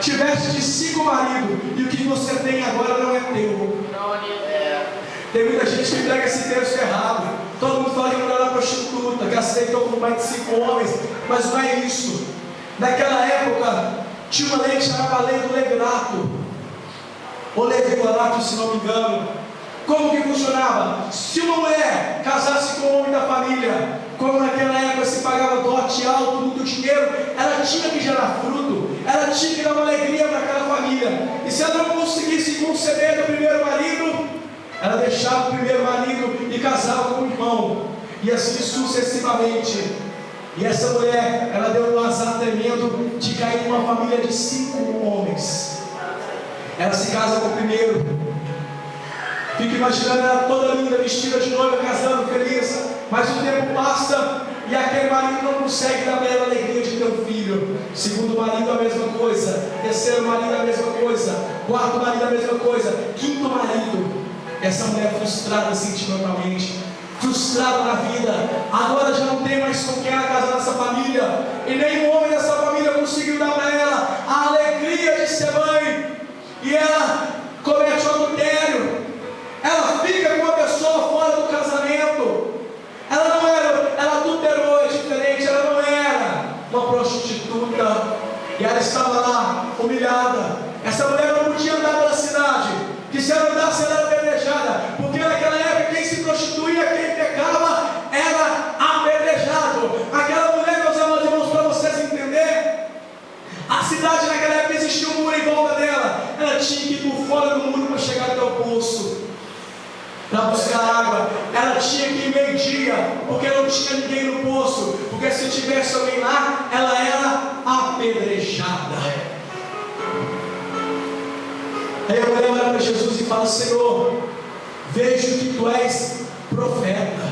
tivesse de 5 maridos, e o que você tem agora não é teu. Tem muita gente que pega esse texto errado. Todo mundo fala que a mulher era prostituta, que aceitou com mais de 5 homens, mas não é isso. Naquela época tinha uma lei que chamava a lei do levirato, ou levirato, se não me engano. Como que funcionava? Se uma mulher casasse com um homem da família, como naquela época se pagava dote alto, muito dinheiro, ela tinha que gerar fruto, ela tinha que dar uma alegria para aquela família. E se ela não conseguisse conceber do primeiro marido, ela deixava o primeiro marido e casava com o irmão, e assim sucessivamente. E essa mulher, ela deu um azar tremendo de cair numa família de 5 homens. Ela se casa com o primeiro. Fica imaginando ela toda linda, vestida de noiva, casando, feliz. Mas o tempo passa e aquele marido não consegue dar para ela a alegria de ter um filho. Segundo marido, a mesma coisa. Terceiro marido, a mesma coisa. Quarto marido, a mesma coisa. Quinto marido. Essa mulher frustrada sentimentalmente, frustrada na vida, agora já não tem mais com quem ela casar nessa família, e nenhum homem dessa família conseguiu dar para ela a alegria de ser mãe, e ela comete o adultério. Ela fica com uma pessoa fora do casamento. Ela não era, ela adulterou, é diferente, ela não era uma prostituta, e ela estava lá humilhada. Essa mulher não podia andar pela cidade, que se ela andasse ela era apedrejada, porque naquela época quem se prostituía, quem pecava, era apedrejado. Aquela mulher, meus amados irmãos, para vocês entenderem, a cidade naquela época existia um muro em volta dela. Ela tinha que ir por fora do muro para chegar até o poço, para buscar água. Ela tinha que ir meio-dia, porque não tinha ninguém no poço, porque se tivesse alguém lá, ela era apedrejada. Aí a mulher olha para Jesus e fala: Senhor, vejo que tu és profeta.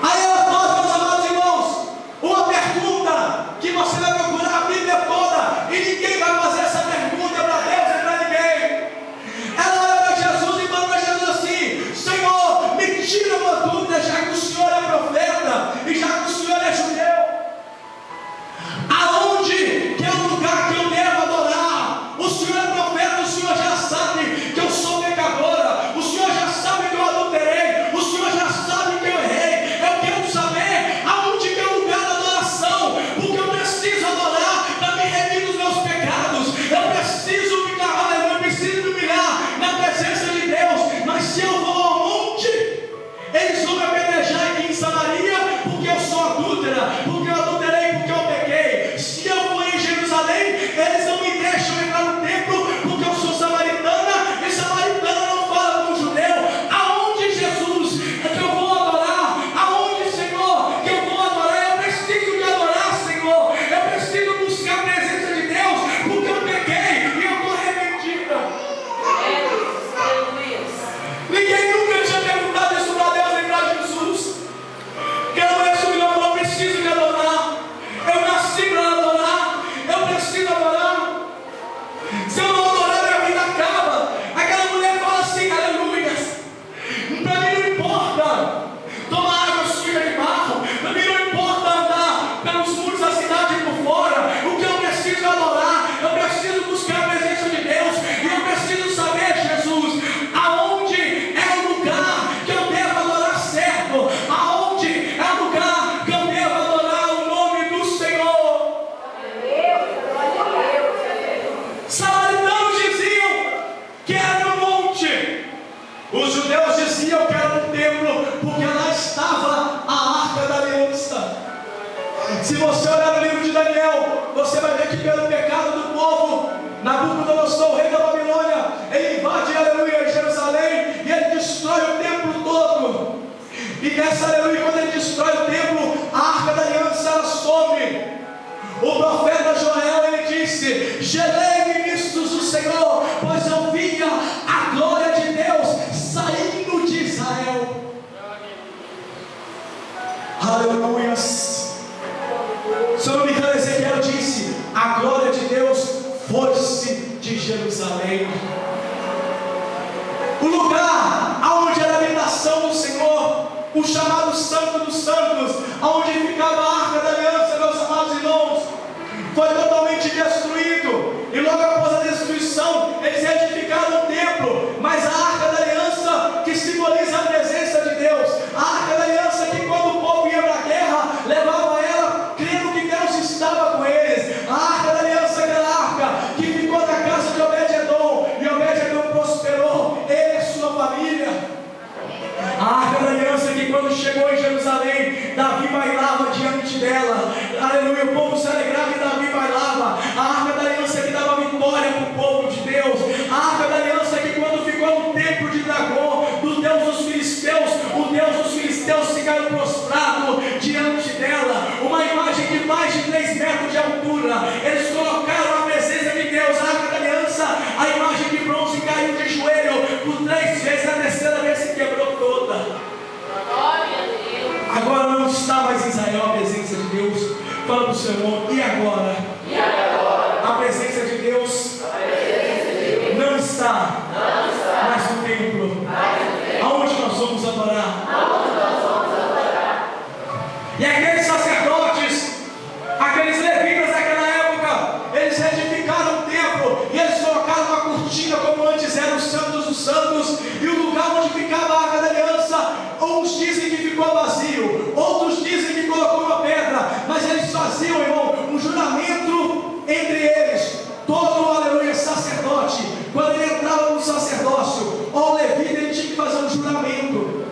Aí ela faz, meus amados irmãos, uma pergunta que você vai procurar a Bíblia toda, e ninguém vai fazer essa pergunta para Deus e para ninguém. Ela olha para Jesus e fala para Jesus assim: Senhor, me tira uma dúvida, já que o Senhor é profeta e já que o Senhor é judeu, aonde que é o lugar que eu devo adorar? O Senhor é profeta, o Senhor já sabe que eu sou pecadora, o Senhor já sabe que eu adulterei, o Senhor já sabe que eu errei. Eu quero saber aonde que é o lugar da adoração, porque eu preciso adorar para me remir dos meus pecados. Eu preciso ficar, eu preciso me humilhar na presença de Deus. Mas se eu vou ao monte, eles vão me apedrejar aqui em Samaria, porque eu sou adúltera, porque eu adulterei, porque eu pequei. Se eu for em Jerusalém, eles não me deixam entrar no templo, porque eu sou samaritana, e samaritana não fala com judeu. Aonde, Jesus, é que eu vou adorar? Aonde, Senhor, que eu vou adorar? Eu preciso de adorar, Senhor. Eu preciso buscar a presença de Deus, porque eu pequei e eu estou arrependida. Ninguém nunca tinha perguntado isso para Deus nem para Jesus. Que a mulher subiu e falou: eu preciso de adorar. Eu nasci para adorar. Eu preciso adorar. Se eu não adorar, minha vida acaba. Aquela mulher fala assim: aleluia. Para mim não importa tomar água suja de barro. Para mim não importa andar pelos muros da cidade por fora. O que eu preciso é adorar. Eu preciso buscar a presença de Deus. E eu preciso saber, Jesus, aonde é o lugar que eu devo adorar certo. Aonde é o lugar que eu devo adorar o nome do Senhor. Samaritanos diziam que era no monte. Os judeus diziam que era no templo, porque lá estava a Arca da Aliança. Se você olhar no livro de Daniel, você vai ver que pelo pecado do povo, Nabucodonosor, o rei da Babilônia, ele invade, aleluia, Jerusalém, e ele destrói o templo todo. E nessa, aleluia, quando ele destrói o templo, a Arca da Aliança ela some. O profeta Joel, ele disse: gelei ministros do Senhor, pois eu via a glória de Deus saindo de Israel. Aleluia. Se eu não me engano, Ezequiel disse: a glória de Deus foi-se de Jerusalém. O lugar onde era a habitação do Senhor, o chamado Santo dos Santos, onde ficava a Arca da Aliança, meus amados irmãos, foi totalmente destruído. E logo após quando chegou em Jerusalém, Davi bailava diante dela. Aleluia, o povo se alegrava e Davi bailava. A arca da aliança que dava vitória para o povo de Deus. A arca da aliança que quando ficou no templo de Dagon, do Deus dos filisteus, o Deus dos filisteus ficaram prostrado diante dela. Uma imagem de mais de 3 metros de altura. Eles colocaram a presença de Deus, a arca da aliança, a imagem de bronze caiu de joelho por 3 vezes, a terceira vez se quebrou toda. Agora não está mais em Israel a presença de Deus. Fala para o seu irmão, e agora? A presença de Deus não está mais no templo. Aonde nós vamos adorar? E aqueles sacerdotes, aqueles levitas daquela época, eles edificaram o templo e eles colocaram uma cortina como antes era o Santos dos Santos, e o lugar onde ficava a Arca da Aliança, uns dizem que ficou vazio, outros dizem que colocou uma pedra, mas eles faziam, irmão, um juramento entre eles. Todo, aleluia, sacerdote, quando ele entrava no sacerdócio, ou levita, ele tinha que fazer um juramento.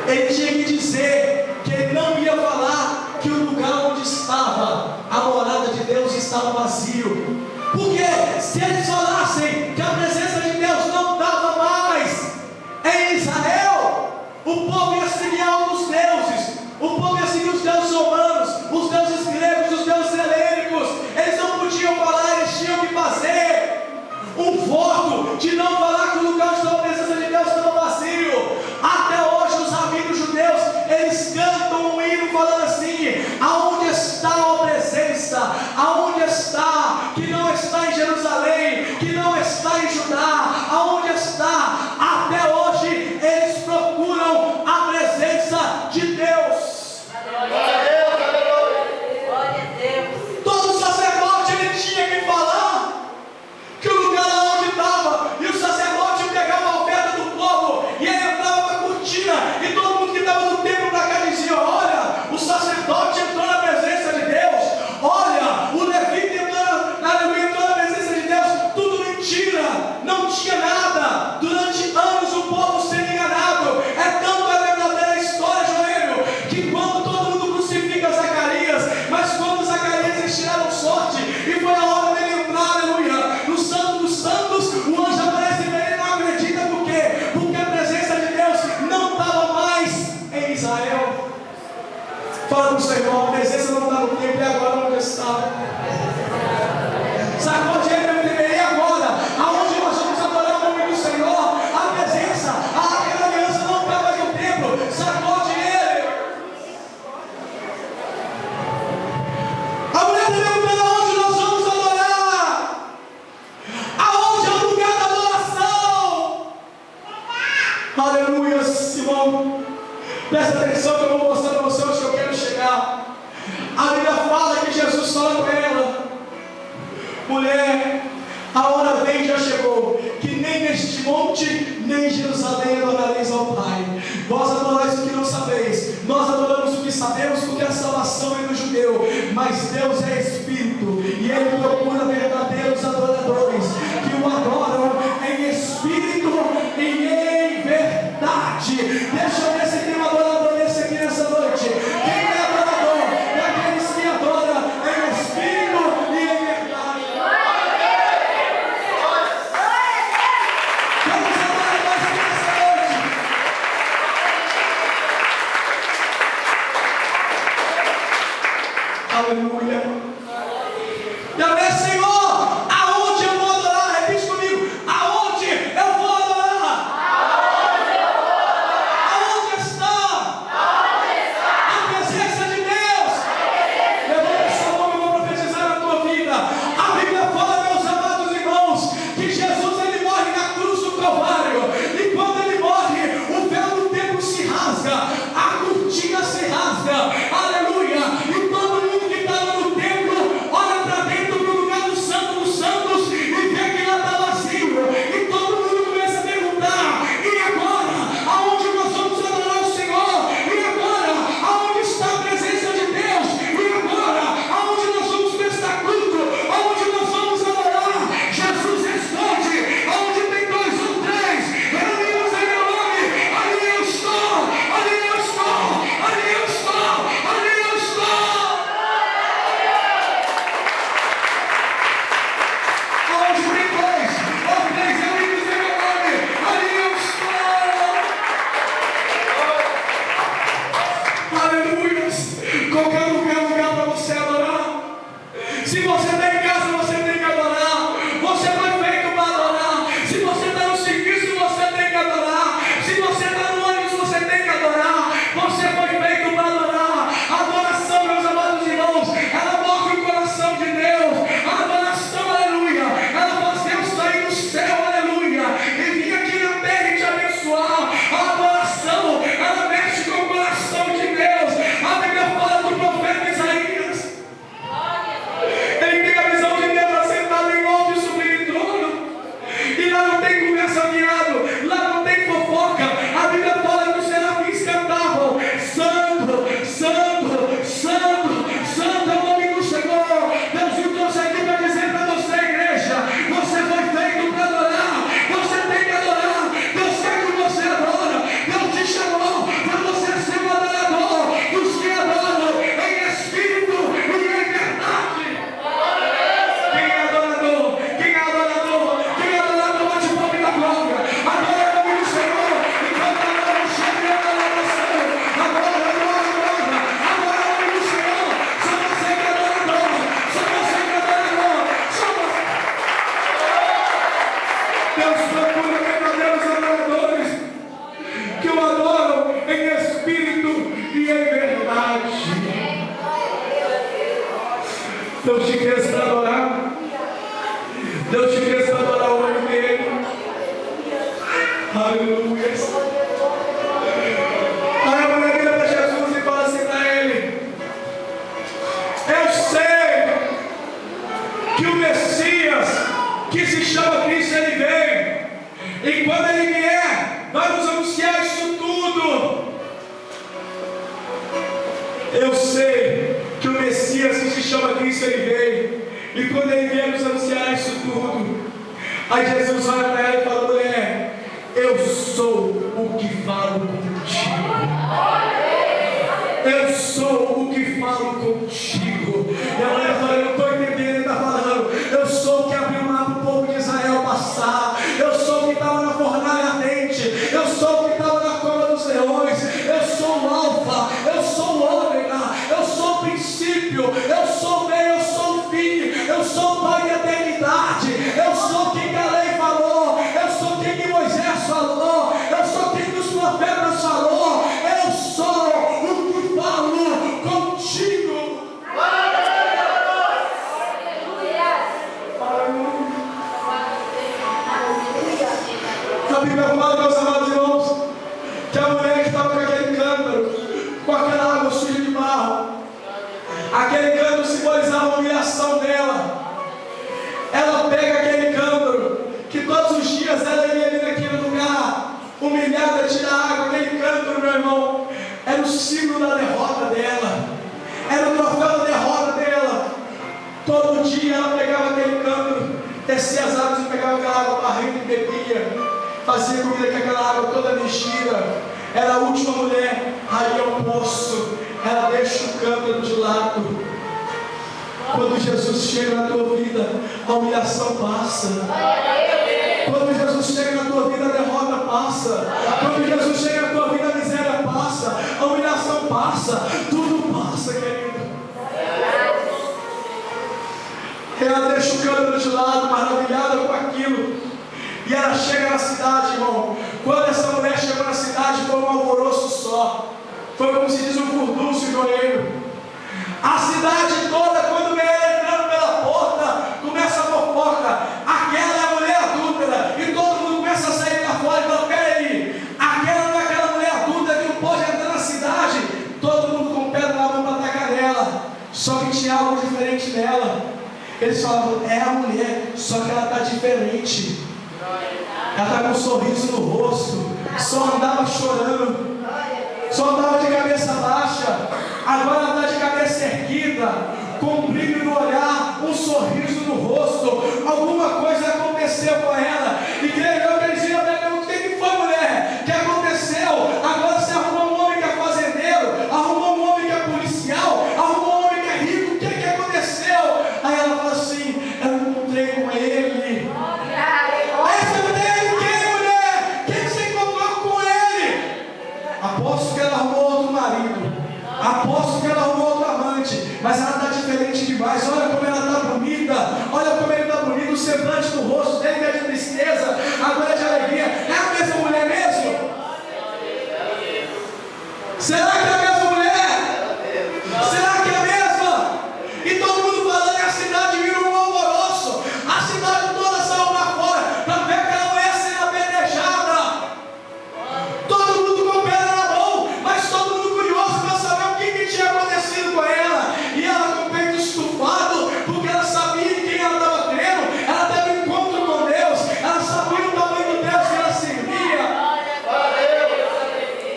Ele tinha que dizer que ele não ia falar que o lugar onde estava a morada de Deus estava vazio. Porque se eles falassem que a presença de Deus não estava mais em Israel, o povo ia seguir outros deuses, o povo ia seguir os deuses romanos, os deuses gregos, os deuses helênicos. Eles não podiam falar, eles tinham que fazer um voto de não falar que o lugar onde estava a presença de Deus estava vazio. Até hoje os rabinos judeus, eles cantam um hino falando assim: aonde está a presença? Aonde está? Que não está em Jerusalém, que não está em Judá. Aonde está? Até hoje eles procuram a presença de Deus. Todo sacerdote ele tinha que falar que o lugar onde estava, e o sacerdote pegava a oferta do povo e ele entrava com a cortina, e todo mundo que estava no templo para cá dizia: olha, o sacerdote entrou na presença de Deus, olha, o levita entrou na presença de Deus. Tudo mentira, não tinha nada. Durante anos o povo sendo enganado. É tanto a verdadeira história, Joelho, que quando todo mundo crucifica Zacarias, mas quando Zacarias eles tiraram sorte e foi a hora dele entrar, aleluia, no Santo dos Santos, o anjo aparece e ele não acredita. Por quê? Porque a presença de Deus não estava mais em Israel. Fala para o seu irmão, a presença não está no templo, e agora onde está? Sacode ele no templo, e agora? Aonde nós vamos adorar o nome do Senhor? A presença, a Arca da Aliança não está mais no templo. Sacode ele. A mulher está perguntando: aonde nós vamos adorar? Aonde é o lugar da adoração? Aleluia, Simão. Presta atenção que eu vou mostrar para você onde eu quero chegar. A Bíblia fala que Jesus fala para ela: mulher, a hora vem e já chegou, que nem neste monte, nem em Jerusalém adorareis ao Pai. Vós adorais o que não sabeis, nós adoramos o que sabemos, porque a salvação é do judeu. Mas Deus é Espírito, e Ele procura verdadeiros adoradores, que o adoram em Espírito e em verdade. Deixa eu ver se tem um adorador desse aqui nessa noite. Quem é adorador? É aqueles que adoram em Espírito e em verdade. Vamos adorar mais aqui nessa noite. Aleluia. E amém, Senhor. Aonde eu vou adorar? Repete comigo. Aonde eu vou adorar? Aonde está? A presença de Deus. Levanta essa mão e eu vou profetizar na tua vida. A Bíblia fala, meus amados irmãos, que Jesus ele morre na cruz do Calvário. E quando ele morre, o véu do templo se rasga, a cortina se rasga. Aleluia. E todo mundo que estava no Qualquer lugar é lugar para você adorar. Se você está em casa, você tem que adorar. Você foi feito para adorar. Se você está no serviço, você tem que adorar. Se você está no ônibus, você tem que adorar. Você foi feito para adorar. A adoração, meus amados irmãos, ela move o coração de Deus. A adoração, aleluia, ela faz Deus sair do céu, aleluia, e vir aqui na terra e te abençoar. A adoração, ela mexe com o coração de Deus. A Bíblia fala do profeta Isaías. Ele tem a visão de Deus assentado em alto e sublime trono. E lá não tem conversa fiado, lá não tem fofoca. A Bíblia fala que os serafins cantavam: Santo, Santo, Santo, Santo é o nome do Senhor. Deus me trouxe aqui para dizer para você, igreja: você foi feito para adorar. Você tem que adorar. Deus quer que você adora. Deus te chamou para você ser um adorador dos que adoram em espírito e em verdade. Quem é adorador? Quem é adorador? Quem é adorador? Bate palma da glória. Adora o nome do Senhor. Enquanto adora o Senhor, adora você. Adora, adora, adora. Adora o nome do Senhor. Só você que é adorador. Só você que é adorador. Só você. Deus procura verdadeiros adoradores que o adoram em espírito e em verdade. Deus te fez para adorar. Deus te fez para adorar o nome dele. Aleluia. Aí a mulher vira para Jesus e fala assim para ele: eu sei que o Messias, que se chama Cristo, ele vem. E quando ele vier, vai nos anunciar isso tudo. Eu sei que o Messias, que se chama Cristo, ele veio. E quando ele vier nos anunciar isso tudo. Aí Jesus olha para ela e fala: mulher, eu sou o que falo contigo. Eu sou o que falo contigo. E a mulher fala: eu não estou entendendo. Ele está falando: eu sou o que abriu o mar para o povo de Israel passar. Eu sou o que estava na fornalha ardente. Eu sou o que estava na cova dos leões. Eu sou o alfa. Eu sou o ômega. Eu sou o princípio. Eu sou o meio. Eu sou o fim. Eu sou o Pai da eternidade. Eu sou quem a lei falou. Eu sou quem que Moisés falou. Eu sou quem que os profetas falou. Eu sou o que falo contigo. A Bíblia fala, meus amados irmãos, que a mulher que estava com aquele cântaro, com aquela água suja de barro, aquele cântaro simbolizava a humilhação dela. Ela pega aquele cântaro, que todos os dias ela ia ali naquele lugar, humilhada, tirar água. Aquele cântaro, meu irmão, era o símbolo da derrota dela, era o troféu da derrota dela. Todo dia ela pegava aquele cântaro, descia as águas e pegava aquela água barriga e bebia. Fazia comida com aquela água toda mexida. Era a última mulher aí ao poço. Ela deixa o cântaro de lado. Quando Jesus chega na tua vida, a humilhação passa. Quando Jesus chega na tua vida, a derrota passa. Quando Jesus chega na tua vida, a miséria passa. A humilhação passa. Tudo passa, querido. Ela deixa o cântaro de lado, maravilhada com aquilo. E ela chega na cidade, irmão. Quando essa mulher chegou na cidade, foi um alvoroço só. Foi como se diz um furdúncio joelho. A cidade toda, quando vê ela entrando pela porta, começa a fofoca. Aquela é a mulher adúltera. E todo mundo começa a sair para fora e fala: peraí, aquela não é aquela mulher adúltera que não pode entrar na cidade. Todo mundo com pedra na mão para atacar nela. Só que tinha algo diferente nela. Eles falavam: é a mulher, só que ela está diferente. Ela está com um sorriso no rosto. Só andava chorando. Só andava de cabeça baixa. Agora ela está de cabeça erguida, com um brilho no olhar, um sorriso no rosto. Alguma coisa aconteceu com ela. E creio eu que eles iam perguntar: o que foi, mulher? O que aconteceu? Agora você arrumou um homem que é fazendeiro, arrumou um homem que é policial, arrumou um homem que é rico. O que aconteceu? Aí ela fala assim: eu encontrei com ele. Aí você mulher, quem, mulher? Quem você encontrou com ele? Aposto que ela arrumou outro marido. Aposto que ela arrumou outro amante, mas ela está diferente demais. Olha como ela está bonita, olha como ele está bonito, o semblante do rosto dele é de tristeza, agora é de alegria. É a mesma mulher mesmo? Será que é a mesma mulher? Será que é a mesma? E todo mundo falando, e a cidade vira um alvoroço, a cidade toda saiu para fora para ver aquela mulher sendo apedrejada. Todo mundo com pedra na mão, mas todo mundo curioso para saber o que tinha acontecido com ela. E ela com o peito estufado, porque ela sabia em quem ela estava crendo. Ela teve um encontro com Deus, ela sabia o tamanho do Deus que ela servia.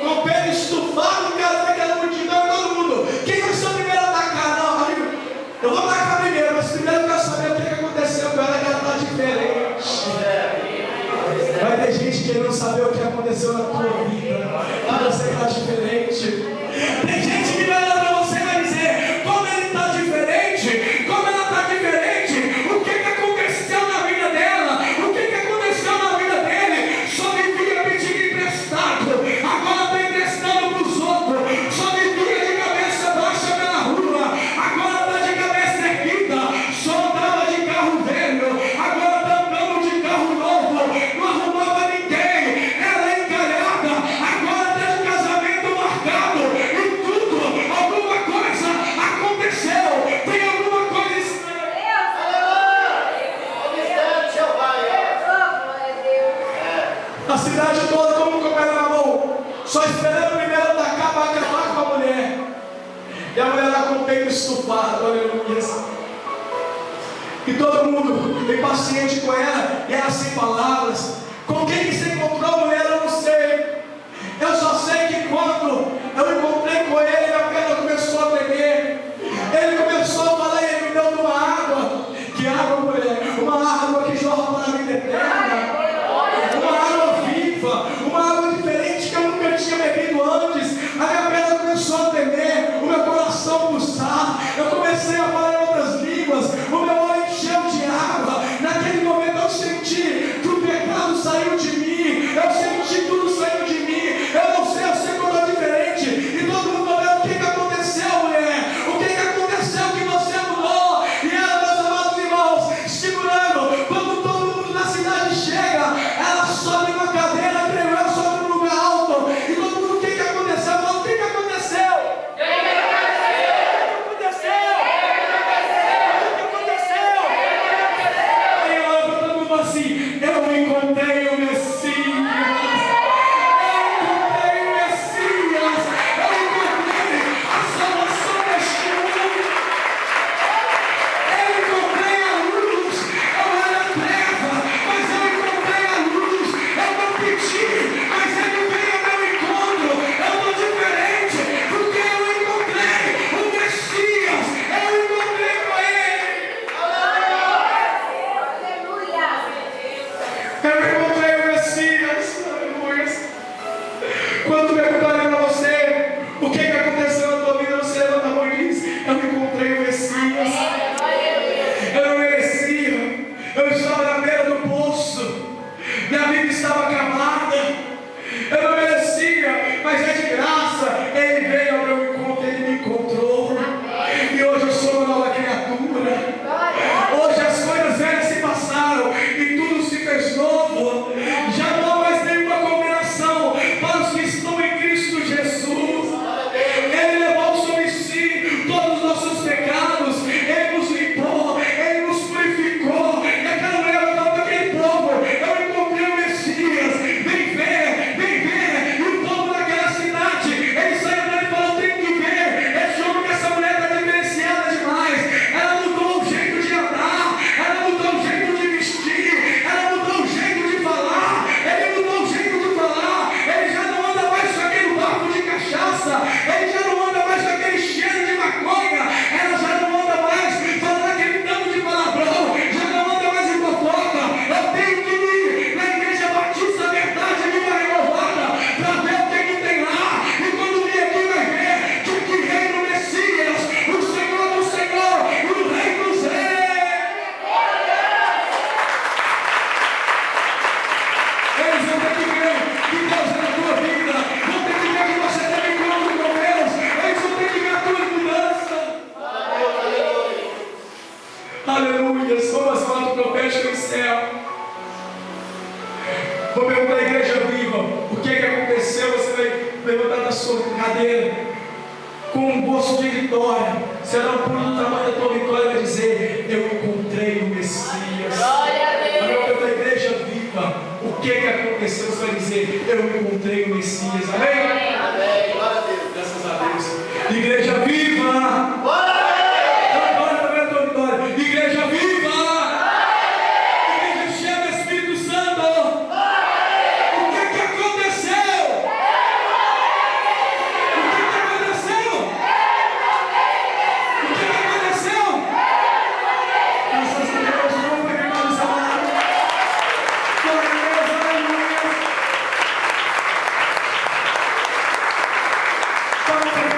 Com o peito estufado, cara, naquela multidão, todo mundo. Quem vai ser o primeiro a atacar? Não, amigo, eu vou atacar primeiro, mas primeiro eu quero saber o que aconteceu com ela, que ela está diferente. Vai ter gente querendo saber o que aconteceu na tua vida, que você está diferente. Tem gente que vai olhar para você e vai dizer como ele está diferente, como ela está diferente, o que aconteceu na vida dela, o que aconteceu na vida dele. Só vivia pedindo emprestado, agora está emprestando para os outros. Só vivia de cabeça baixa pela rua, agora está de cabeça erguida. Só andava de carro velho, agora está andando de carro novo. Não arrumava ninguém, ela é encalhada, agora está de casamento marcado. E tudo, alguma coisa aconteceu. Tem alguma coisa estranha. A cidade toda como com ela na mão, só esperando o primeiro atacar para acabar com a mulher. E a mulher lá com o peito estufado, aleluia. E todo mundo impaciente com ela, e ela sem palavras. Com quem que você encontrou a mulher, eu não sei. Eu só sei que quando eu encontrei com ele, minha perna começou a tremer. Ele começou a falar e ele me deu uma água. Que água, mulher? Uma água que jorra para a vida eterna. Uma água viva, uma água diferente que eu nunca tinha bebido antes. A minha perna começou a tremer, o meu coração pulsar. Eu comecei a falar em outras línguas, o meu olho encheu de água. Naquele momento eu senti que o pecado saiu de mim. Eu cadeira com um gosto de vitória, será um pulo do tamanho da tua vitória, vai dizer: eu encontrei o Messias. Glória a Deus. Amém? Da igreja viva, o que aconteceu? Você vai dizer: eu encontrei o Messias. Amém? Amém. Glória a Deus. Graças a Deus. Igreja viva. Glória a Deus. Igreja viva! Igreja cheia do Espírito Santo! O que aconteceu? O que aconteceu? O que aconteceu? Graças a Deus, vamos pegar o salário. Glória a Deus, aleluia. Vamos